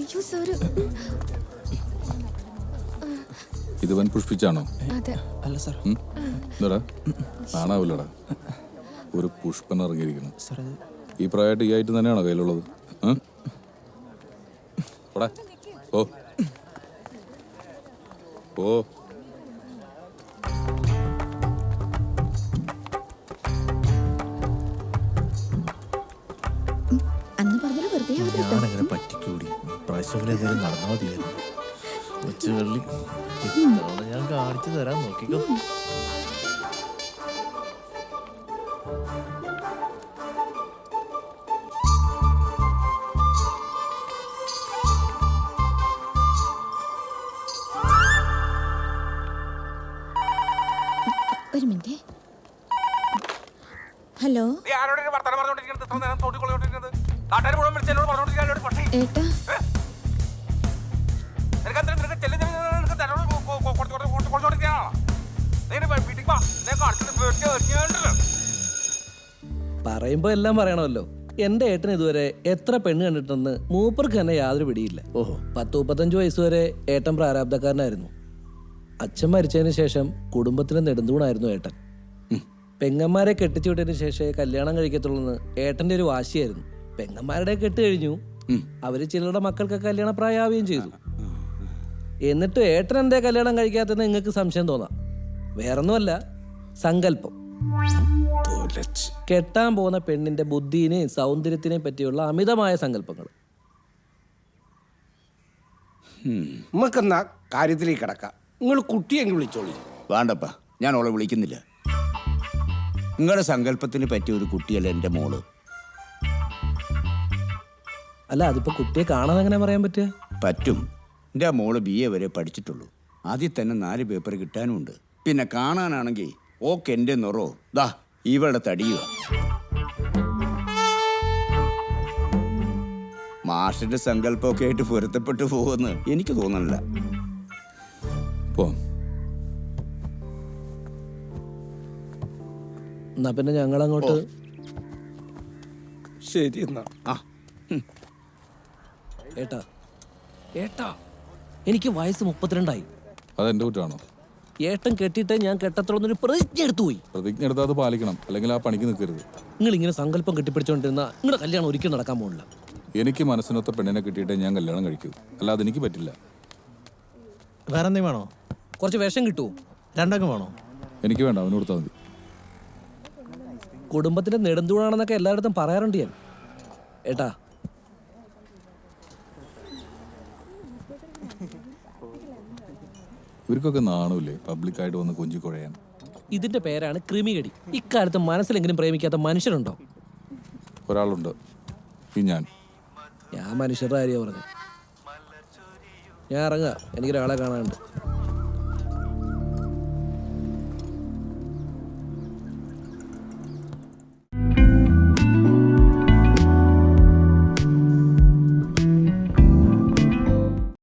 അയ്യോ സാറ്. ഇത് വൻ പുഷ്പിച്ചാണോ? അതെ. അല്ല സാർ. എന്താടാ കാണാവില്ലടാ, ഒരു പുഷ്പൻ ഇറങ്ങിയിരിക്കണം. സാർ ഈ പ്രായമായിട്ട് ഈ ആയിട്ട് തന്നെയാണോ കയ്യിലുള്ളത്? ഓ ഓ അന്ന് പറഞ്ഞത് വെറുതെ ഞാനങ്ങനെ പറ്റിക്കൂടി. പ്രാവശ്യം ഏതായാലും നടന്നാൽ മതിയായിരുന്നു. ഉച്ചകളിൽ ഇത്തവണ ഞാൻ കാണിച്ചു തരാൻ നോക്കിക്കോ. ഒരു മിനിറ്റ്. ഹലോ ഏട്ടാ, പറയുമ്പോ എല്ലാം പറയണമല്ലോ. എന്റെ ഏട്ടൻ ഇതുവരെ എത്ര പെണ്ണ് കണ്ടിട്ടെന്ന് മൂപ്പർക്ക് തന്നെ യാതൊരു പിടിയില്ല. ഓഹോ, 10-35 വയസ്സ് വരെ ഏട്ടൻ പ്രാരാബ്ധക്കാരനായിരുന്നു. അച്ഛൻ മരിച്ചതിന് ശേഷം കുടുംബത്തിന് നെടുന്തൂണായിരുന്നു ഏട്ടൻ. പെങ്ങന്മാരെ കെട്ടിച്ചു വിട്ടതിന് ശേഷം കല്യാണം കഴിക്കത്തുള്ളൂന്ന് ഏട്ടന്റെ ഒരു വാശിയായിരുന്നു. പെങ്ങന്മാരുടെ കെട്ട് കഴിഞ്ഞു, അവര് ചിലരുടെ മക്കൾക്ക് കല്യാണ പ്രായാവുകയും ചെയ്തു. എന്നിട്ട് ഏട്ടൻ എന്തേ കല്യാണം കഴിക്കാത്തെന്ന് നിങ്ങൾക്ക് സംശയം തോന്നാം. വേറൊന്നുമല്ല, സങ്കല്പം. കെട്ടാൻ പോകുന്ന പെണ്ണിന്റെ ബുദ്ധിനെയും സൗന്ദര്യത്തിനെയും പറ്റിയുള്ള അമിതമായ സങ്കല്പങ്ങൾ. നമുക്കെന്നാ കാര്യത്തിലേക്ക് കിടക്കാം. നിങ്ങൾ കുട്ടിയെങ്കിൽ വിളിച്ചോളി. വേണ്ടപ്പാ, ഞാൻ അവളെ വിളിക്കുന്നില്ല. നിങ്ങളുടെ സങ്കല്പത്തിന് പറ്റിയ ഒരു കുട്ടിയല്ല എൻ്റെ മോള്. അല്ല, അതിപ്പോ കുട്ടിയെ കാണാതെ എങ്ങനെ പറയാൻ പറ്റുക? പറ്റും. എൻ്റെ ആ മോള് BA വരെ പഠിച്ചിട്ടുള്ളൂ. ആദ്യം തന്നെ 4 പേപ്പർ കിട്ടാനുമുണ്ട്. പിന്നെ കാണാനാണെങ്കിൽ ഓക്കെ എൻ്റെ നിറോ ദാ ഇവളുടെ തടിയുക. മാഷിന്റെ സങ്കല്പമൊക്കെ ആയിട്ട് പൊരുത്തപ്പെട്ടു പോകുമെന്ന് എനിക്ക് തോന്നണില്ല. പോ. എന്നാ പിന്നെ ഞങ്ങളങ്ങോട്ട്. ശരി എന്നാ. ഏട്ടാ ഏട്ടാ, എനിക്ക് വയസ്സ് 32ആയി. അതെന്റെ കുറ്റാണോ? ഏട്ടൻ കെട്ടിയിട്ട് ഞാൻ കെട്ടത്തുള്ളൊരു പ്രതിജ്ഞ എടുത്തു പോയി. പ്രതിജ്ഞ എടുത്താൽ അത് പാലിക്കണം, അല്ലെങ്കിൽ ആ പണിക്ക് നിൽക്കരുത്. നിങ്ങൾ ഇങ്ങനെ സങ്കല്പം കെട്ടിപ്പിടിച്ചോണ്ടിരുന്ന നിങ്ങളുടെ കല്യാണം ഒരിക്കലും നടക്കാൻ പോകില്ല. എനിക്ക് മനസ്സിനൊത്ത പെണ്ണിനെ കിട്ടിയിട്ടേ ഞാൻ കല്യാണം കഴിക്കൂ, അല്ലാതെ എനിക്ക് പറ്റില്ല. വേറെ എന്തെങ്കിലും വേണോ? കുറച്ച് വിഷം കിട്ടുമോ? 2 വേണോ? എനിക്ക് വേണ്ട, അവന് കൊടുത്താൽ മതി. കുടുംബത്തിന്റെ നെടുന്തൂണാണെന്നൊക്കെ എല്ലായിടത്തും പറയാറുണ്ട് ഞാൻ. ഏട്ടാ, ഇവർക്കൊക്കെ നാണമില്ലേ പബ്ലിക്കായിട്ട് വന്ന് കൊഞ്ചിക്കുഴയാൻ? ഇതിന്റെ പേരാണ് ക്രിമികടി. ഇക്കാലത്ത് മനസ്സിലെങ്കിലും പ്രേമിക്കാത്ത മനുഷ്യരുണ്ടോ? ഒരാളുണ്ട്, ഈ ഞാൻ മനുഷ്യരുടെ കാര്യമാണ് പറഞ്ഞത്. ഞാൻ ഇറങ്ങാം, എനിക്കൊരാളെ കാണാനുണ്ട്.